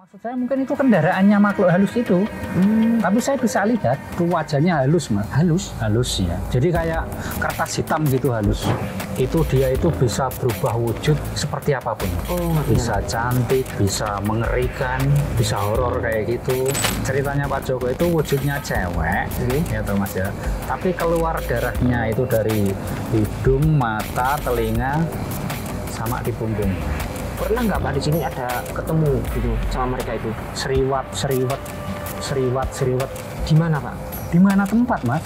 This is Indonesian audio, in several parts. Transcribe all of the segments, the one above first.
Maksud saya mungkin itu kendaraannya makhluk halus itu. Tapi saya bisa lihat tuh wajahnya halus, Mas. Halus ya. Jadi kayak kertas hitam gitu halus. Itu dia itu bisa berubah wujud seperti apapun. Bisa cantik, bisa mengerikan, bisa horor kayak gitu. Ceritanya Pak Joko itu wujudnya cewek, ya toh Mas ya. Tapi keluar darahnya itu dari hidung, mata, telinga, sama di punggung. Pernah nggak Pak di sini ada ketemu gitu sama mereka itu? Seriwat. Di mana Pak? Di mana tempat, Mas?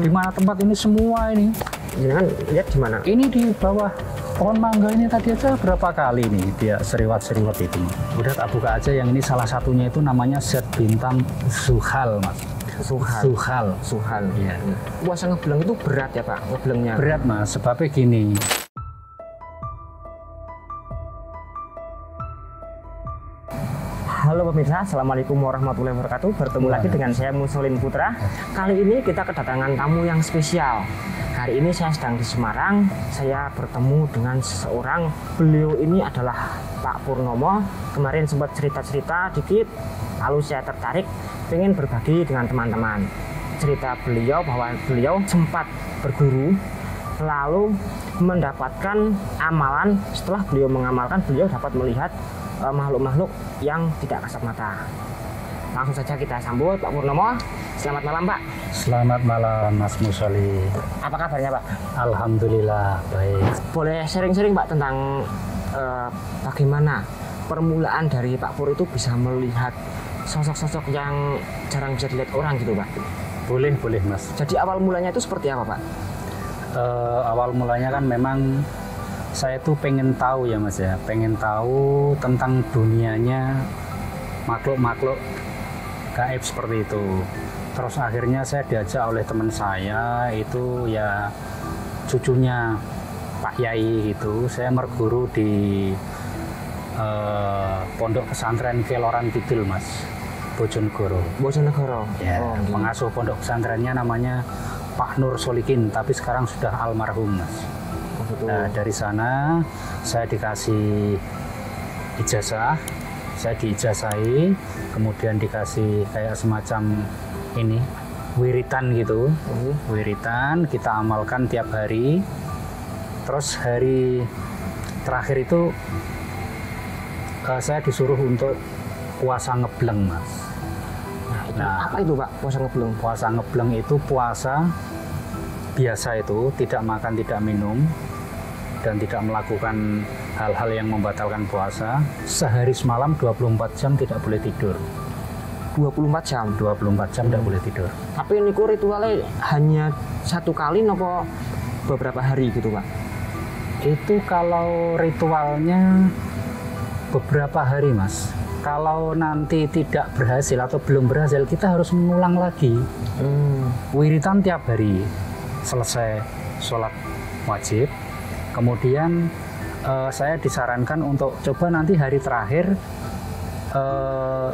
Di mana tempat ini semua ini? Jangan lihat di mana? Ini di bawah pohon mangga ini tadi aja berapa kali nih dia seriwat itu. Udah tak buka aja, yang ini salah satunya itu namanya zat bintang Zuhal, Mas. Zuhal. Iya. Puasa ngebleng itu berat ya Pak? Ngeblengnya? Berat, Mas. Sebabnya gini. Halo pemirsa, Assalamualaikum warahmatullahi wabarakatuh. Bertemu lagi dengan saya Muslim Putra. Kali ini kita kedatangan tamu yang spesial. Hari ini saya sedang di Semarang. Saya bertemu dengan seseorang. Beliau ini adalah Pak Purnomo. Kemarin sempat cerita-cerita dikit, lalu saya tertarik pengen berbagi dengan teman-teman. Cerita beliau bahwa beliau sempat berguru, lalu mendapatkan amalan. Setelah beliau mengamalkan, beliau dapat melihat makhluk-makhluk yang tidak kasat mata. Langsung saja kita sambut Pak Purnomo. Selamat malam Pak. Selamat malam Mas Musoli. Apa kabarnya Pak? Alhamdulillah baik. Boleh sharing-sharing Pak tentang bagaimana permulaan dari Pak Pur itu bisa melihat sosok-sosok yang jarang bisa dilihat orang gitu Pak? Boleh Mas. Jadi awal mulanya itu seperti apa Pak? Awal mulanya kan memang saya tuh pengen tahu ya Mas ya, pengen tahu tentang dunianya makhluk-makhluk gaib seperti itu. Terus akhirnya saya diajak oleh teman saya, itu ya cucunya Pak Yai gitu. Saya berguru di pondok pesantren Keloran Kidul Mas, Bojonegoro. Ya, pengasuh pondok pesantrennya namanya Pak Nur Solikin, tapi sekarang sudah almarhum Mas. Nah, dari sana saya dikasih ijazah, saya diijazahi, kemudian dikasih kayak semacam ini wiritan gitu, wiritan kita amalkan tiap hari. Terus hari terakhir itu saya disuruh untuk puasa ngebleng Mas. Nah, apa itu Pak puasa ngebleng? Puasa ngebleng itu puasa biasa, itu tidak makan, tidak minum, dan tidak melakukan hal-hal yang membatalkan puasa. Sehari semalam 24 jam tidak boleh tidur. 24 jam? 24 jam tidak boleh tidur. Tapi ini ritualnya hanya satu kali nopo beberapa hari gitu Pak? Itu kalau ritualnya beberapa hari Mas. Kalau nanti tidak berhasil atau belum berhasil, kita harus mengulang lagi. Wiritan tiap hari. Selesai sholat wajib, kemudian saya disarankan untuk coba nanti hari terakhir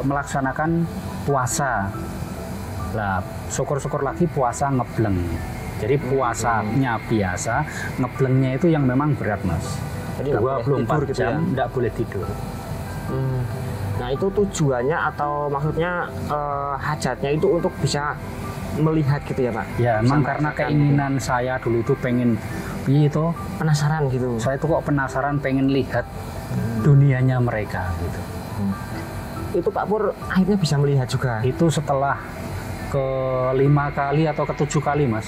melaksanakan puasa. Lah, syukur-syukur lagi puasa ngebleng. Jadi puasanya biasa, ngeblengnya itu yang memang berat Mas. Jadi 24 gitu jam ya? nggak boleh tidur. Nah itu tujuannya atau maksudnya hajatnya itu untuk bisa melihat gitu ya Pak? Ya, memang karena keinginan saya dulu itu pengen itu penasaran gitu. Saya tuh kok penasaran pengen lihat dunianya mereka gitu. Itu Pak Pur akhirnya bisa melihat juga? Itu setelah ke-5 kali atau ke-7 kali Mas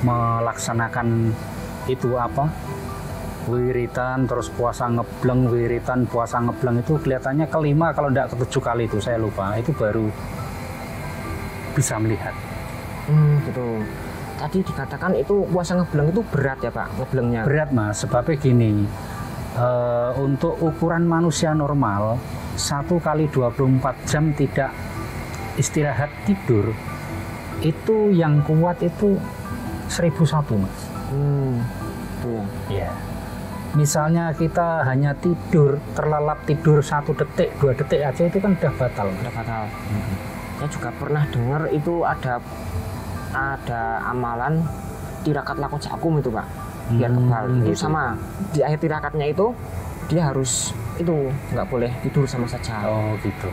melaksanakan itu apa? Wiritan terus puasa ngebleng, wiritan puasa ngebleng, itu kelihatannya ke-5 kalau enggak ke-7 kali itu saya lupa, itu baru bisa melihat. Gitu. Tadi dikatakan itu puasa ngebleng itu berat ya Pak, ngeblengnya? Berat Mas, sebabnya gini, untuk ukuran manusia normal 1 kali 24 jam tidak istirahat tidur, itu yang kuat itu 1001 Mas. Ya. Misalnya kita hanya tidur, terlelap tidur 1 detik, 2 detik aja itu kan udah batal. Saya juga pernah dengar itu ada amalan tirakat lakot jakum itu Pak, biar kebal. Itu sama, di akhir tirakatnya itu dia harus itu nggak boleh tidur sama saja. Oh gitu.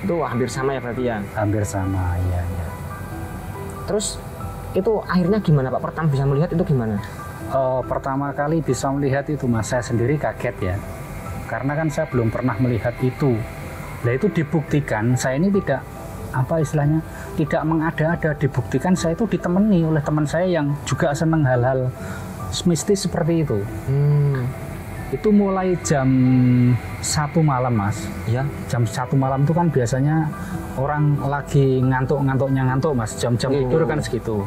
Itu hampir sama ya berarti ya? Hampir sama, iya. Terus itu akhirnya gimana Pak? Pertama bisa melihat itu gimana? Pertama kali bisa melihat itu Mas, saya sendiri kaget ya. Karena kan saya belum pernah melihat itu. Nah itu dibuktikan, saya ini tidak, apa istilahnya, tidak mengada-ada, dibuktikan saya itu ditemani oleh teman saya yang juga senang hal-hal mistis seperti itu. Itu mulai jam 1 malam Mas. Ya. Jam 1 malam itu kan biasanya orang lagi ngantuk-ngantuknya Mas. Jam-jam tidur kan segitu.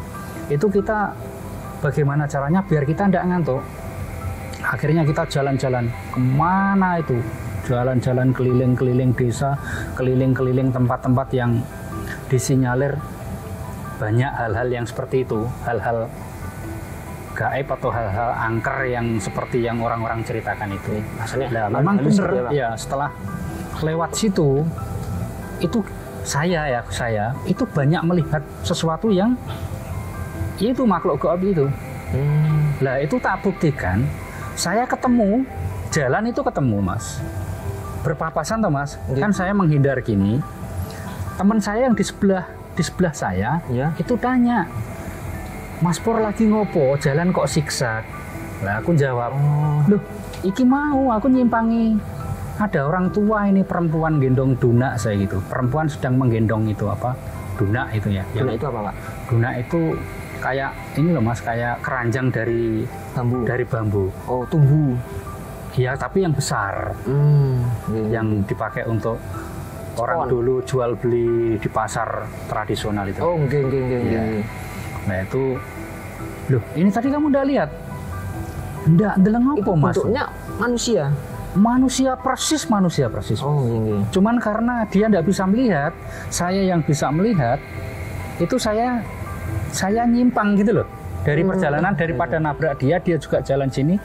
Itu kita bagaimana caranya biar kita tidak ngantuk. Akhirnya kita jalan-jalan kemana itu, jalan-jalan keliling-keliling desa, keliling-keliling tempat-tempat yang disinyalir banyak hal-hal yang seperti itu, hal-hal gaib atau hal-hal angker yang seperti yang orang-orang ceritakan itu. Nah, memang benar ya, setelah lewat situ itu saya itu banyak melihat sesuatu yang itu makhluk gaib itu. Lah itu tak buktikan, saya ketemu jalan itu ketemu Mas, berpapasan toh Mas. Kan saya menghindar gini, teman saya yang di sebelah saya itu tanya, Mas Pur lagi ngopo, jalan kok siksak. Lah aku jawab, loh iki mau aku nyimpangi, ada orang tua ini, perempuan gendong duna, saya gitu. Perempuan sedang menggendong itu apa, duna itu ya. Duna itu apa Pak? Duna itu kayak ini loh Mas, kayak keranjang dari bambu. Oh, tumbuh. Iya, tapi yang besar. Yang dipakai untuk orang dulu jual beli di pasar tradisional itu. Oh, enggak. Nah itu, loh ini tadi kamu udah lihat? Nggak, deleng apa Mas? Bentuknya manusia? Manusia persis. Oh iya. Cuman karena dia nggak bisa melihat, saya yang bisa melihat, itu saya nyimpang gitu loh. Dari perjalanan, daripada nabrak dia juga jalan sini.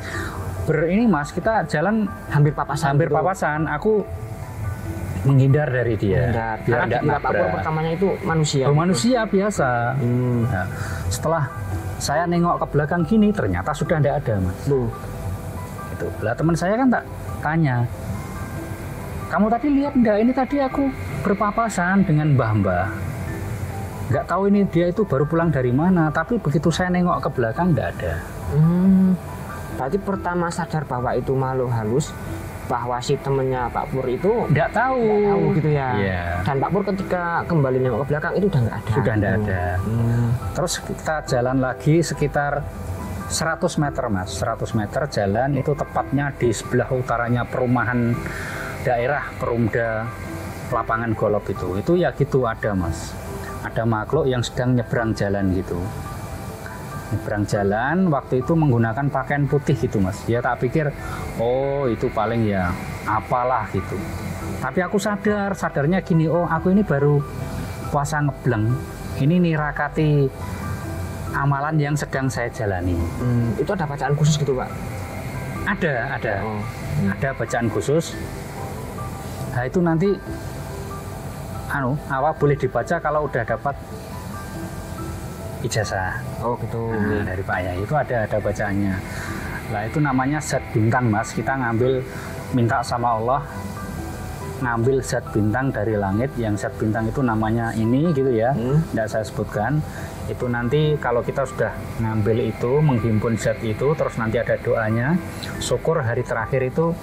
Ini Mas, kita jalan hampir papasan. Aku menghindar dari dia. Biar tidak nabrak. Pertamanya itu manusia. Manusia biasa. Nah, setelah saya nengok ke belakang gini, ternyata sudah tidak ada Mas. Itu. Lah teman saya kan tak tanya, kamu tadi lihat enggak? Ini tadi aku berpapasan dengan mbah-mbah. Nggak tahu ini dia itu baru pulang dari mana. Tapi begitu saya nengok ke belakang enggak ada. Berarti pertama sadar bahwa itu makhluk halus, bahwa si temennya Pak Pur itu nggak tahu gitu ya. Dan Pak Pur ketika kembali nengok ke belakang itu udah nggak ada. Sudah nggak ada. Terus kita jalan lagi sekitar 100 meter Mas. 100 meter jalan itu tepatnya di sebelah utaranya perumahan daerah Perumda Lapangan Golop itu. Itu ya gitu ada Mas. Ada makhluk yang sedang nyebrang jalan gitu. Nyebrang jalan waktu itu menggunakan pakaian putih gitu Mas. Ya tak pikir, oh itu paling ya apalah gitu. Tapi aku sadarnya gini, oh aku ini baru puasa ngebleng. Ini nirakati amalan yang sedang saya jalani. Itu ada bacaan khusus gitu Pak? Ada. Ada bacaan khusus. Nah itu nanti boleh dibaca kalau udah dapat ijazah. Oh gitu. Nah, dari Pak Yai itu ada bacaannya. Nah itu namanya zat bintang Mas. Kita minta sama Allah ngambil zat bintang dari langit. Yang zat bintang itu namanya ini gitu ya. Nggak saya sebutkan. Itu nanti kalau kita sudah ngambil itu, menghimpun zat itu, terus nanti ada doanya. Syukur hari terakhir itu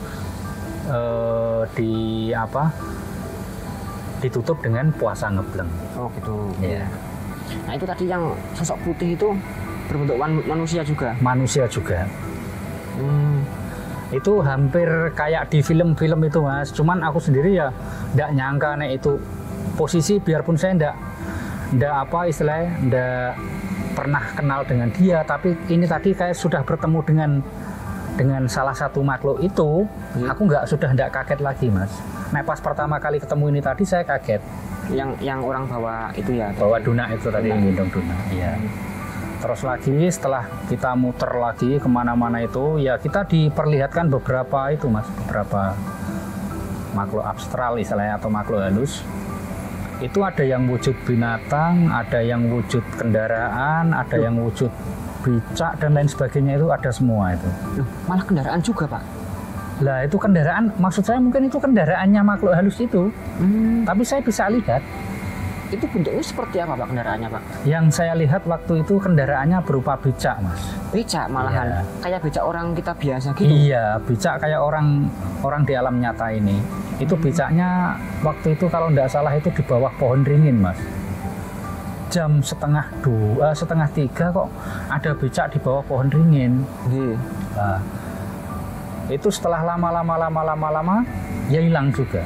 ditutup dengan puasa ngebleng. Oh gitu. Ya. Nah itu tadi yang sosok putih itu berbentuk manusia juga? Manusia juga. Itu hampir kayak di film-film itu Mas. Cuman aku sendiri ya nggak nyangka itu posisi, biarpun saya nggak pernah kenal dengan dia, tapi ini tadi kayak sudah bertemu dengan salah satu makhluk itu, aku sudah nggak kaget lagi Mas. Nah pas pertama kali ketemu ini tadi saya kaget. Yang orang bawa itu ya? Bawa duna itu tadi, yang gendong duna. Iya. Terus lagi setelah kita muter lagi kemana-mana itu, ya kita diperlihatkan beberapa itu Mas, beberapa makhluk abstral istilahnya atau makhluk halus. Itu ada yang wujud binatang, ada yang wujud kendaraan, ada yang wujud becak dan lain sebagainya, itu ada semua itu. Malah kendaraan juga Pak? Lah itu kendaraan, maksud saya mungkin itu kendaraannya makhluk halus itu. Tapi saya bisa lihat. Itu bentuknya seperti apa Pak kendaraannya Pak? Yang saya lihat waktu itu kendaraannya berupa becak Mas. Becak malahan? Iya. Kayak becak orang kita biasa gitu? Iya, becak kayak orang di alam nyata ini. Itu becaknya waktu itu kalau nggak salah itu di bawah pohon ringin Mas. Jam setengah 3 kok ada becak di bawah pohon ringin. Nah, itu setelah lama ya hilang juga.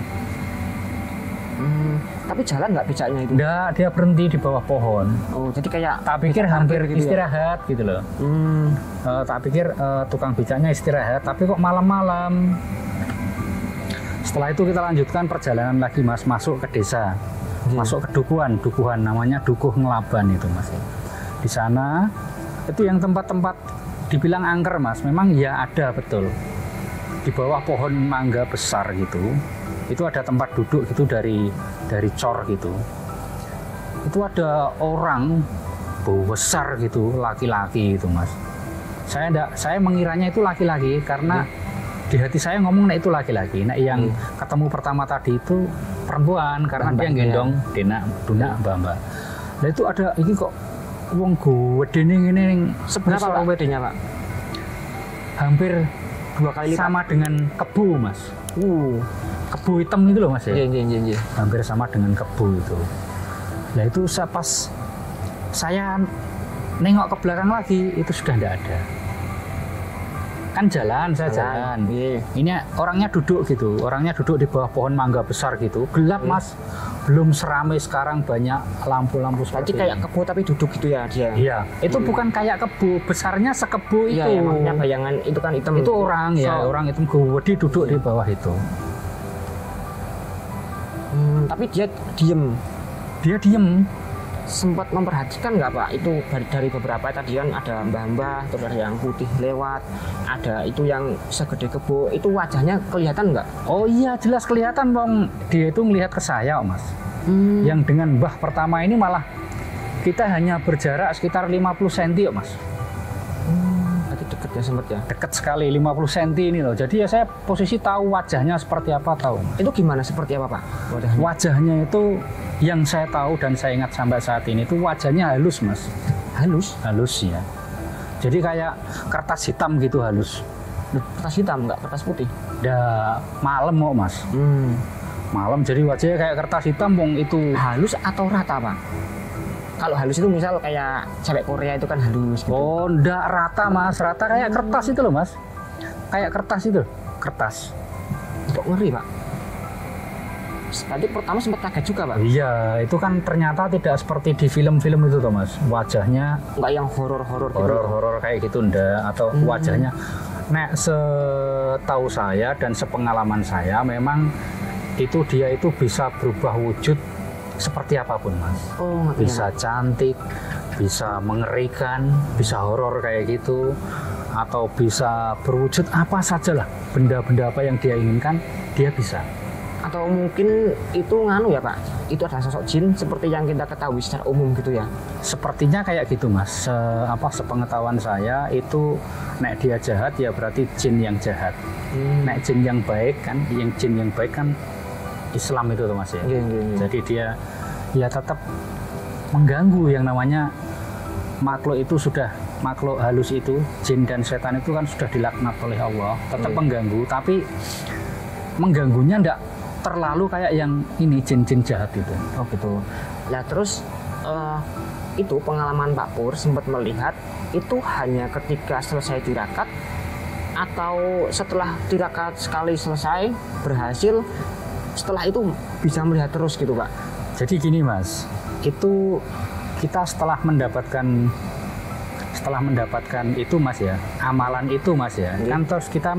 Tapi jalan nggak becaknya itu? Nggak, dia berhenti di bawah pohon. Oh, jadi kayak tak pikir hampir gitu istirahat ya? Gitu loh. Tak pikir tukang becaknya istirahat, tapi kok malam-malam. Setelah itu kita lanjutkan perjalanan lagi Mas, masuk ke desa. Masuk ke dukuhan namanya Dukuh Ngelaban itu Mas. Di sana itu yang tempat-tempat dibilang angker Mas, memang ya ada betul. Di bawah pohon mangga besar gitu. Itu ada tempat duduk gitu dari cor gitu. Itu ada orang besar gitu, laki-laki itu Mas. Saya mengiranya itu laki-laki karena di hati saya ngomong itu laki-laki. Nah yang ketemu pertama tadi itu perempuan karena dia gendong Duna Mbak. Nah itu ada ini kok wong gede ini seberapa Pak bedanya Pak? Hampir 2 kali lipat. Sama dengan kebu Mas. Kebu hitam itu loh Mas ya. Iya. Hampir sama dengan kebu itu. Nah itu pas saya nengok ke belakang lagi itu sudah tidak ada. Kan saya jalan. Ini orangnya duduk gitu. Orangnya duduk di bawah pohon mangga besar gitu. Gelap Mas. Belum seramai sekarang, banyak lampu-lampu seperti kayak kebo tapi duduk gitu ya dia. Iya. Itu bukan kayak kebo, besarnya sekebu itu. Iya, maksudnya bayangan itu kan hitam. Itu orang ya, orang itu gede duduk di bawah itu. Tapi dia diem. Sempat memperhatikan nggak Pak? Itu dari beberapa tadi kan ada mbah-mbah, terus ada yang putih lewat, ada itu yang segede kebo. Itu wajahnya kelihatan nggak? Oh iya, jelas kelihatan Bang. Dia itu melihat ke saya Mas. Yang dengan mbah pertama ini malah kita hanya berjarak sekitar 50 cm Mas. Berarti deket ya sempat ya? Deket sekali, 50 cm ini loh. Jadi ya saya posisi tahu wajahnya seperti apa tahu. Itu gimana? Seperti apa Pak? Wajahnya itu yang saya tahu dan saya ingat sampai saat ini itu wajahnya halus Mas. Halus ya. Jadi kayak kertas hitam gitu halus. Kertas hitam nggak kertas putih? Udah malam kok Mas. Malam jadi wajahnya kayak kertas hitam Bang itu. Halus atau rata Pak? Kalau halus itu misal kayak cewek Korea itu kan halus gitu. Oh enggak rata Mas, rata kayak kertas itu loh Mas. Kayak kertas itu, kertas. Kok ngeri Pak? Tadi pertama sempat kaget juga Pak? Iya, itu kan ternyata tidak seperti di film-film itu tuh Mas. Wajahnya nggak yang horor-horor gitu. Horor-horor kayak gitu enggak, atau wajahnya. Nek setahu saya dan sepengalaman saya memang itu dia itu bisa berubah wujud seperti apapun Mas. Bisa cantik, bisa mengerikan, bisa horor kayak gitu, atau bisa berwujud apa saja lah, benda-benda apa yang dia inginkan dia bisa. Atau mungkin itu nganu ya Pak, itu adalah sosok jin seperti yang kita ketahui secara umum gitu ya? Sepertinya kayak gitu Mas. Sepengetahuan saya itu nek dia jahat ya berarti jin yang jahat. Nek jin yang baik kan, jin yang baik kan Islam itu tuh Mas ya. Jadi dia ya tetap mengganggu yang namanya makhluk itu sudah, makhluk halus itu, jin dan setan itu kan sudah dilaknat oleh Allah, tetap mengganggu, tapi mengganggunya enggak terlalu kayak yang ini jin-jin jahat itu. Oh gitu. Nah terus itu pengalaman Pak Pur sempat melihat itu hanya ketika selesai tirakat atau setelah tirakat sekali selesai berhasil, setelah itu bisa melihat terus gitu Pak? Jadi gini Mas, itu kita setelah mendapatkan itu Mas ya, amalan itu Mas ya, kan terus kita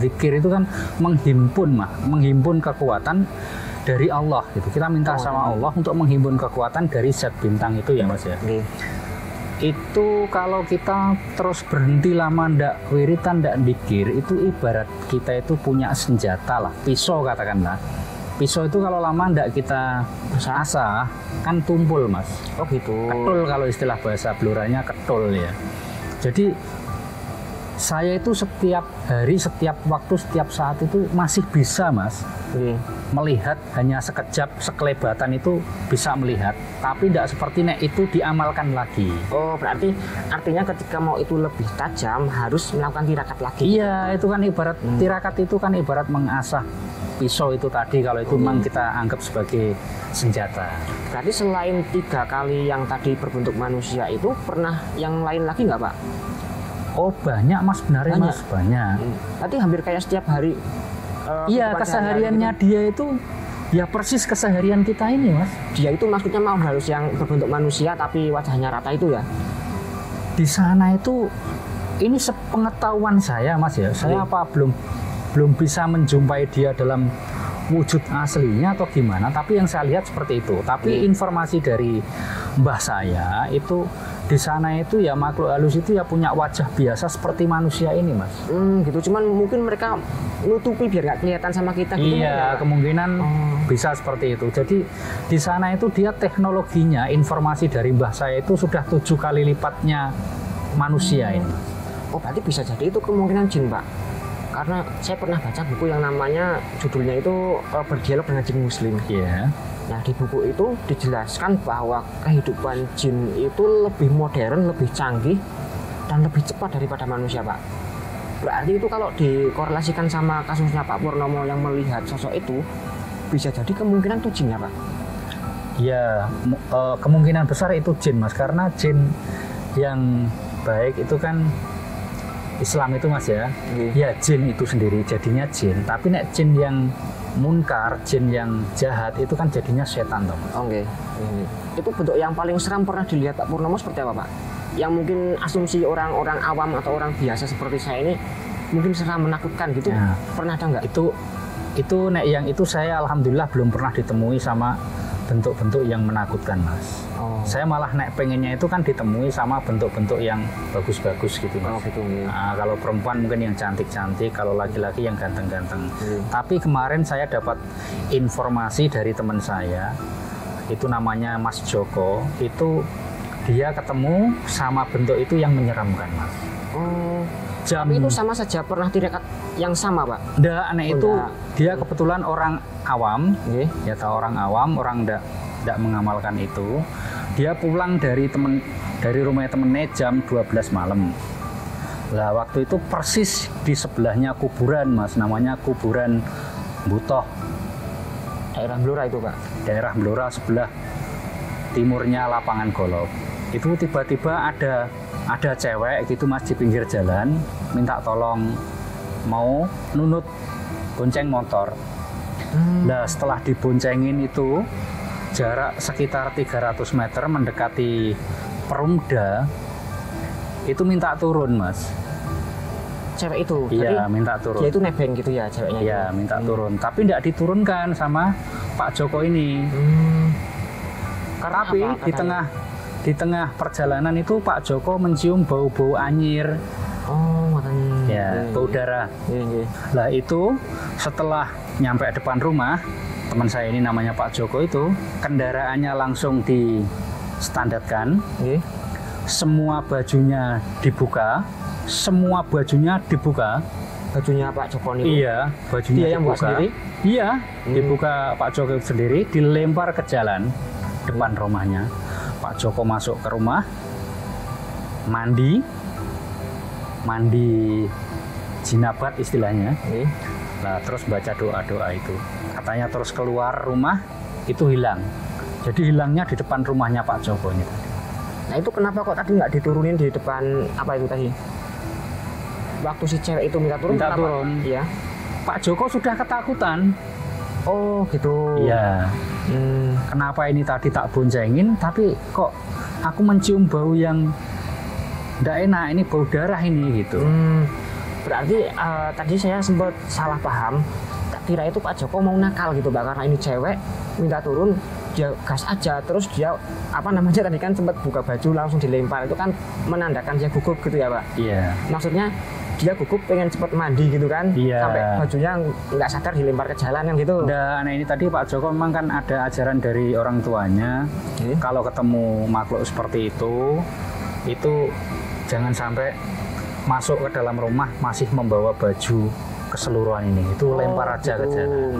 zikir itu kan menghimpun kekuatan dari Allah gitu. Kita minta sama Allah untuk menghimpun kekuatan dari zat bintang itu ya Mas ya. Itu kalau kita terus berhenti lama ndak wiritan, ndak dikir, itu ibarat kita itu punya senjata lah, pisau katakanlah. Pisau itu kalau lama ndak kita asah kan tumpul Mas. Oh gitu. Ketul kalau istilah bahasa Bloranya ketul ya. Jadi Saya itu setiap hari, setiap waktu, setiap saat itu masih bisa, Mas. Melihat hanya sekejap, sekelebatan itu bisa melihat, tapi tidak seperti nek itu diamalkan lagi. Oh, berarti artinya ketika mau itu lebih tajam harus melakukan tirakat lagi. Iya, itu kan ibarat tirakat itu kan ibarat mengasah pisau itu tadi, kalau itu memang kita anggap sebagai senjata. Berarti selain 3 kali yang tadi berbentuk manusia itu pernah yang lain lagi nggak, Pak? Oh, banyak, Mas, sebenarnya, Mas, banyak. Berarti hampir kayak setiap hari. Iya, kesehariannya dia itu ya persis keseharian kita ini, Mas. Dia itu maksudnya mau harus yang berbentuk manusia tapi wajahnya rata itu ya? Di sana itu, ini sepengetahuan saya, Mas, ya. Saya apa belum bisa menjumpai dia dalam wujud aslinya atau gimana, tapi yang saya lihat seperti itu. Tapi informasi dari mbah saya itu di sana itu ya makhluk halus itu ya punya wajah biasa seperti manusia ini, Mas. Gitu. Cuman mungkin mereka nutupi biar nggak kelihatan sama kita. Gitu iya, kemungkinan bisa seperti itu. Jadi di sana itu dia teknologinya, informasi dari mbah saya itu sudah 7 kali lipatnya manusia ini. Oh, berarti bisa jadi itu kemungkinan jin, Pak. Karena saya pernah baca buku yang namanya judulnya itu Berdialog dengan Jin Muslim. Iya. Nah, di buku itu dijelaskan bahwa kehidupan jin itu lebih modern, lebih canggih, dan lebih cepat daripada manusia, Pak. Berarti itu kalau dikorelasikan sama kasusnya Pak Purnomo yang melihat sosok itu, bisa jadi kemungkinan itu jin ya, Pak? Ya, kemungkinan besar itu jin, Mas. Karena jin yang baik itu kan Islam itu, Mas, ya. Ya, jin itu sendiri jadinya jin. Tapi nek jin yang munkar, jin yang jahat itu kan jadinya setan, toh. Oke. Itu bentuk yang paling seram pernah dilihat Pak Purnomo seperti apa, Pak? Yang mungkin asumsi orang-orang awam atau orang biasa seperti saya ini mungkin seram, menakutkan gitu. Ya. Pernah ada nggak? Itu nek yang itu saya alhamdulillah belum pernah ditemui sama bentuk-bentuk yang menakutkan, Mas. Saya malah nek pengennya itu kan ditemui sama bentuk-bentuk yang bagus-bagus gitu, Mas. Gitu. Nah, kalau perempuan mungkin yang cantik-cantik, kalau laki-laki yang ganteng-ganteng. Tapi kemarin saya dapat informasi dari teman saya, itu namanya Mas Joko, itu dia ketemu sama bentuk itu yang menyeramkan, Mas. Tapi itu sama saja pernah tirakat yang sama, Pak? Nggak, aneh itu dia kebetulan orang awam, ya tahu orang awam, orang nggak mengamalkan itu. Dia pulang dari rumahnya temennya jam 12 malam. Lah waktu itu persis di sebelahnya kuburan, Mas, namanya kuburan Butoh. Daerah Blora itu, Pak? Daerah Blora, sebelah timurnya lapangan golf. Itu tiba-tiba ada cewek gitu, Mas, di pinggir jalan minta tolong mau nunut bonceng motor. Nah, setelah diboncengin itu jarak sekitar 300 meter mendekati Perumda, itu minta turun, Mas. Cewek itu? Iya, minta turun. Dia itu nebeng gitu ya ceweknya? Iya, minta turun. Tapi tidak diturunkan sama Pak Joko ini. Tapi di tengah perjalanan itu Pak Joko mencium bau-bau anyir. Makanya. Ya, bau darah. Lah itu setelah nyampe depan rumah, teman saya ini namanya Pak Joko itu, kendaraannya langsung distandarkan. Semua bajunya dibuka. Bajunya Pak Joko ini? Iya, bajunya dia yang buka sendiri? Iya, dibuka Pak Joko sendiri, dilempar ke jalan depan rumahnya. Pak Joko masuk ke rumah, mandi jinabat istilahnya. Nah, terus baca doa-doa itu. Katanya terus keluar rumah, itu hilang. Jadi hilangnya di depan rumahnya Pak Joko ini tadi. Nah, itu kenapa kok tadi nggak diturunin di depan apa itu tadi? Waktu si cewek itu minta turun? Iya. Pak Joko sudah ketakutan. Oh, gitu. Iya. Kenapa ini tadi tak boncengin, tapi kok aku mencium bau yang tidak enak, ini bau darah ini gitu. Berarti tadi saya sempat salah paham, tak kira itu Pak Joko mau nakal gitu, Pak, karena ini cewek minta turun, dia gas aja, terus dia apa namanya tadi kan sempat buka baju langsung dilempar, itu kan menandakan dia gugup gitu ya, Pak? Iya. Maksudnya dia gugup pengen cepet mandi gitu kan, sampai bajunya nggak sadar dilempar ke jalan kan gitu. Dan ini tadi Pak Joko memang kan ada ajaran dari orang tuanya, kalau ketemu makhluk seperti itu jangan sampai masuk ke dalam rumah masih membawa baju keseluruhan ini, itu lempar aja ke jalan.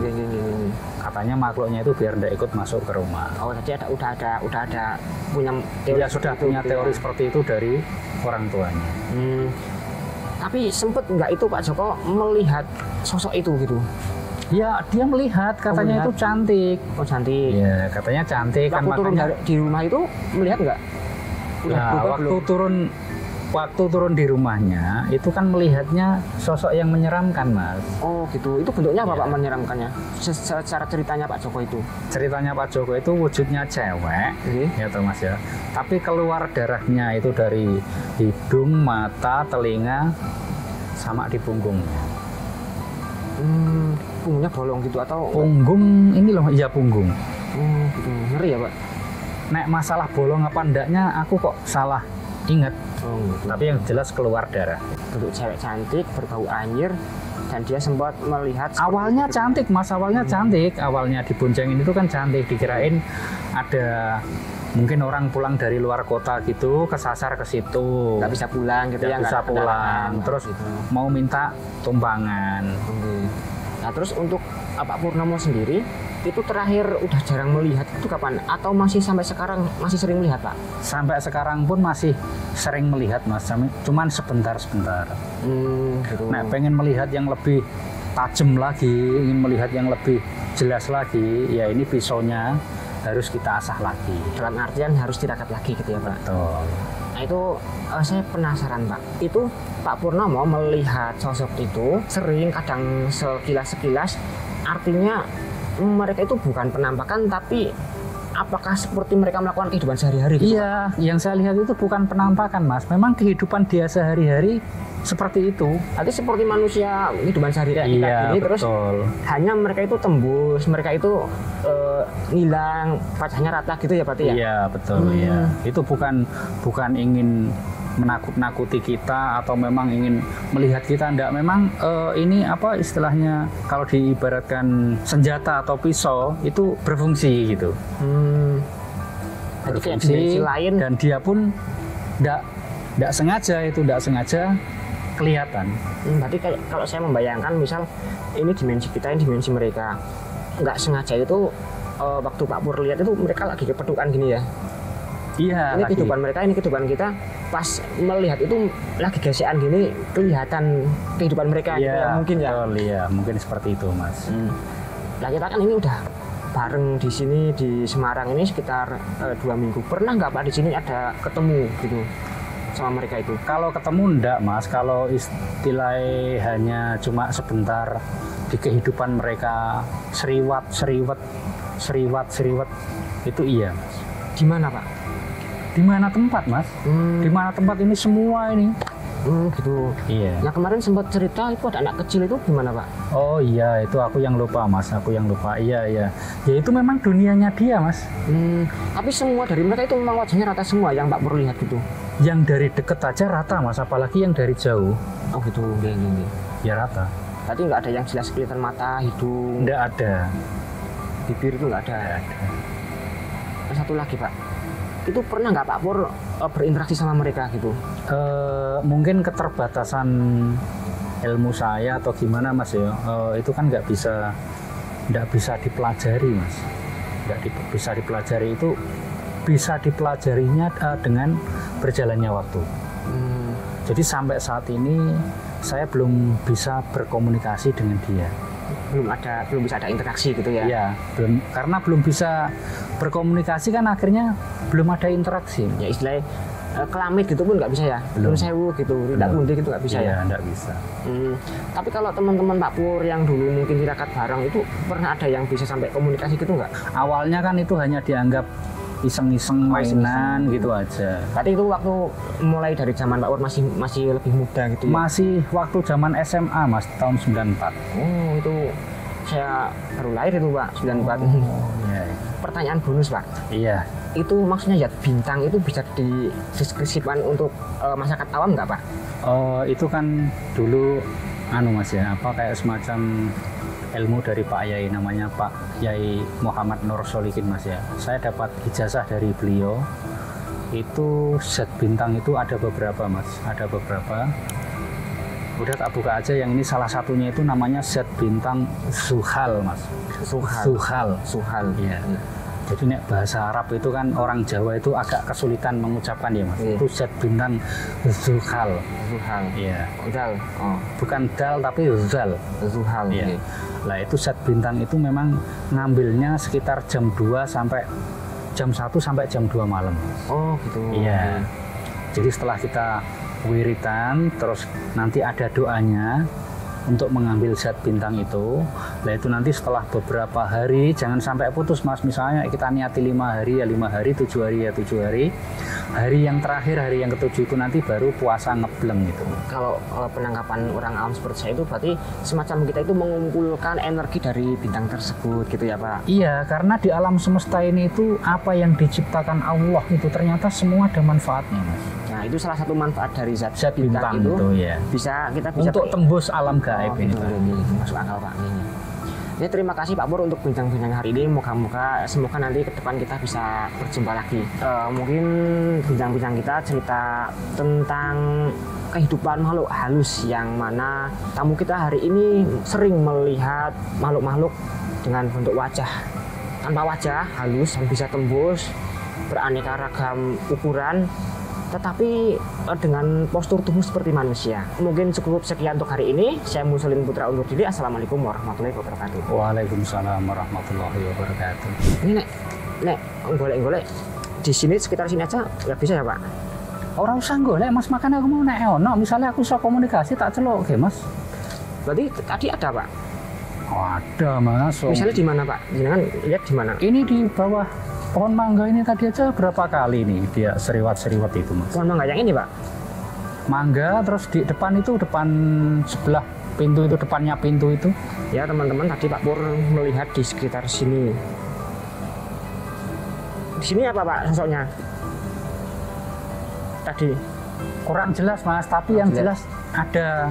Katanya makhluknya itu biar tidak ikut masuk ke rumah. Oh, jadi udah ada punya teori. Ya sudah punya teori seperti itu dari orang tuanya. Tapi sempet nggak itu Pak Joko melihat sosok itu gitu? Ya, dia melihat, katanya itu cantik. Oh, cantik. Ya, katanya cantik. Waktu kan turun makanya, di rumah itu melihat nggak? Waktu turun di rumahnya itu kan melihatnya sosok yang menyeramkan, Mas. Oh gitu, itu bentuknya apa Pak menyeramkannya? Secara ceritanya Pak Joko itu? Ceritanya Pak Joko itu wujudnya cewek, ya toh Mas ya. Tapi keluar darahnya itu dari hidung, mata, telinga, sama di punggungnya. Punggungnya bolong gitu atau? Punggung ini loh, iya punggung. Gitu. Ngeri ya Pak? Nek masalah bolong apa ndaknya aku kok salah ingat. Gitu. Tapi yang jelas keluar darah. Bentuk cewek cantik, berbau anyir, dan dia sempat melihat. Awalnya cantik Mas, awalnya cantik. Awalnya diboncengin itu kan cantik, dikirain ada mungkin orang pulang dari luar kota gitu, kesasar ke situ. Nggak bisa pulang gitu ya? Nggak bisa pulang. Terus gitu. mau minta tumpangan. Nah terus untuk Pak Purnomo sendiri itu terakhir udah jarang melihat itu kapan? Atau masih sampai sekarang masih sering melihat Pak? Sampai sekarang pun masih sering melihat Mas, cuman sebentar-sebentar. Gitu. Nah, pengen melihat yang lebih tajam lagi, ingin melihat yang lebih jelas lagi, ya ini pisaunya harus kita asah lagi. Dalam artian harus tirakat lagi gitu ya Pak? Betul. Nah itu saya penasaran Pak, itu Pak Purnomo melihat sosok itu sering kadang sekilas-sekilas, artinya mereka itu bukan penampakan tapi apakah seperti mereka melakukan kehidupan sehari-hari gitu? Iya, Pak? Yang saya lihat itu bukan penampakan Mas, memang kehidupan dia sehari-hari seperti itu. Artinya seperti manusia kehidupan sehari-hari iya, ini, betul. Terus hanya mereka itu tembus, mereka itu hilang, wajahnya rata gitu ya Pak ya? Iya, betul ya. Itu bukan ingin menakut-nakuti kita atau memang ingin melihat kita, enggak. Memang ini apa istilahnya, kalau diibaratkan senjata atau pisau itu berfungsi gitu. Berfungsi lain, dan dia pun enggak sengaja kelihatan. Berarti kalau saya membayangkan misal ini dimensi kita, ini dimensi mereka, nggak sengaja itu waktu Pak Pur lihat itu mereka lagi kepedukan gini ya. Iya, ini kehidupan mereka, ini kehidupan kita. Pas melihat itu lagi gesekan gini, kelihatan kehidupan mereka. Iya, gitu ya, mungkin ya. Iya, mungkin seperti itu Mas. Nah kita kan ini udah bareng di sini di Semarang ini sekitar 2 minggu. Pernah nggak Pak di sini ada ketemu gitu sama mereka itu? Kalau ketemu enggak Mas, kalau istilahnya hanya cuma sebentar di kehidupan mereka, seriwat itu iya Mas. Di mana Pak? Di mana tempat Mas? Di mana tempat ini semua ini? Gitu. Iya. Nah kemarin sempat cerita itu ada anak kecil itu gimana Pak? Oh iya, itu aku yang lupa Mas, aku yang lupa. Iya. Ya itu memang dunianya dia Mas. Tapi semua dari mereka itu memang wajahnya rata semua yang Pak Pur lihat gitu? Yang dari deket aja rata Mas, apalagi yang dari jauh. Oh gitu, Ya rata. Berarti nggak ada yang jelas kelihatan mata, hidung? Nggak ada. Bibir itu nggak ada. Satu lagi Pak, itu pernah nggak Pak Pur berinteraksi sama mereka gitu? Mungkin keterbatasan ilmu saya atau gimana Mas ya, itu kan nggak bisa dipelajari Mas, bisa dipelajari, itu bisa dipelajarinya dengan berjalannya waktu. Jadi sampai saat ini saya belum bisa berkomunikasi dengan dia. Belum bisa ada interaksi gitu ya? Iya, karena belum bisa berkomunikasi kan akhirnya belum ada interaksi. Ya istilahnya kelamit gitu pun nggak bisa ya? Belum sewu gitu, tidak mudik gitu nggak bisa ya? Nggak bisa. Tapi kalau teman-teman Pak Pur yang dulu mungkin tirakat bareng itu pernah ada yang bisa sampai komunikasi gitu nggak? Awalnya kan itu hanya dianggap iseng-iseng mainan gitu aja. Berarti itu waktu mulai dari zaman Pak Pur masih lebih muda gitu ya? Masih waktu zaman SMA Mas, tahun 94. Oh itu saya baru lahir itu Pak, 94. Iya. Pertanyaan bonus Pak. Iya. Itu maksudnya zat bintang itu bisa dideskripsikan untuk masyarakat awam nggak Pak? Itu kan dulu Mas ya, kayak semacam ilmu dari Pak Yai, namanya Pak Yai Muhammad Nur Solikin Mas ya. Saya dapat ijazah dari beliau. Itu zat bintang itu ada beberapa Mas, ada beberapa. Udah tak buka aja, yang ini salah satunya itu namanya zat bintang Zuhal, Mas. Zuhal. Iya. Jadi nek bahasa Arab itu kan orang Jawa itu agak kesulitan mengucapkan ya, Mas. Itu zat bintang Zuhal. Iya. Zal. Oh. Bukan dal tapi zal. Zuhal. Iya. Lah itu zat bintang itu memang ngambilnya sekitar jam 2 sampai jam 1 sampai jam 2 malam. Oh, gitu. Iya. Jadi setelah kita wiritan, terus nanti ada doanya untuk mengambil zat bintang itu. Nah itu nanti setelah beberapa hari, jangan sampai putus, Mas. Misalnya kita niati 5 hari ya 5 hari, 7 hari ya 7 hari. Hari yang terakhir, hari yang ke-7 itu nanti baru puasa ngebleng gitu. Kalau penangkapan orang awam seperti saya itu berarti semacam kita itu mengumpulkan energi dari bintang tersebut gitu ya, Pak? Iya, karena di alam semesta ini itu apa yang diciptakan Allah itu ternyata semua ada manfaatnya, Mas. Nah, itu salah satu manfaat dari zat bintang itu ya. Kita bisa untuk tembus alam gaib ini. Masuk akal, Pak. Ya, terima kasih Pak Pur untuk bincang-bincang hari ini. Semoga nanti ke depan kita bisa berjumpa lagi. Mungkin bincang-bincang kita cerita tentang kehidupan makhluk halus yang mana tamu kita hari ini sering melihat makhluk-makhluk dengan bentuk wajah tanpa wajah, halus dan bisa tembus, beraneka ragam ukuran, tetapi dengan postur tubuh seperti manusia. Mungkin cukup sekian untuk hari ini. Saya Muslim Putra undur diri. Assalamualaikum warahmatullahi wabarakatuh. Waalaikumsalam warahmatullahi wabarakatuh. Ini nek golek-golek di sini, sekitar sini aja nggak bisa ya, Pak? Orang usah golek, Mas, makanya aku mau nek ono. Misalnya aku bisa komunikasi tak celok, oke, Mas. Berarti tadi ada, Pak? Oh, ada, Mas. Misalnya di mana, Pak? Jangan lihat di mana? Ini di bawah pohon mangga ini tadi aja berapa kali nih dia seriwat-seriwat itu, Mas. Pohon mangga yang ini, Pak? Mangga, terus di depan itu, depan sebelah pintu itu, depannya pintu itu. Ya, teman-teman, tadi Pak Pur melihat di sekitar sini. Di sini apa, Pak, sosoknya? Tadi kurang jelas, Mas, tapi yang jelas ada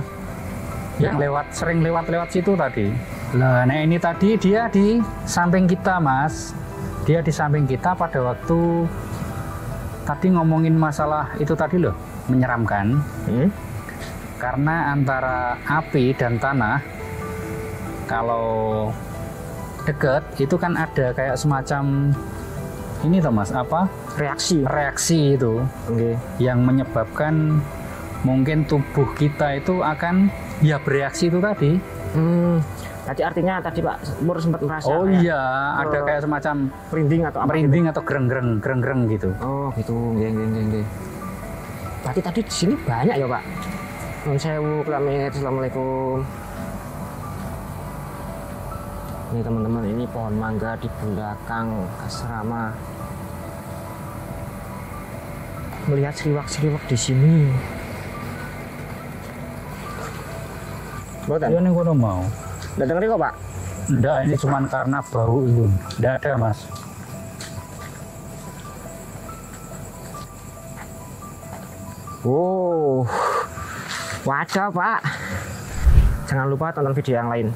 yang sering lewat situ tadi. Nah, ini tadi dia di samping kita, Mas. Dia di samping kita pada waktu tadi ngomongin masalah itu tadi loh, menyeramkan. Karena antara api dan tanah kalau deket itu kan ada kayak semacam ini toh, Mas, apa? Reaksi itu. Yang menyebabkan mungkin tubuh kita itu akan ya bereaksi itu tadi. Tadi artinya tadi Pak Pur sempat merasa iya, ada kayak semacam merinding atau gereng-gereng gitu. Oh, gitu. Nggih. Berarti tadi di sini banyak ya, Pak? Nun sewu, Assalamualaikum. Ini teman-teman, ini pohon mangga di belakang asrama. Melihat seriwak-seriwak di sini. Iya, nih gua mau. Nggak dengerin kok, Pak? Enggak, ini cuma karena bau itu. Enggak ada, Mas. Wadah, Pak. Jangan lupa tonton video yang lain.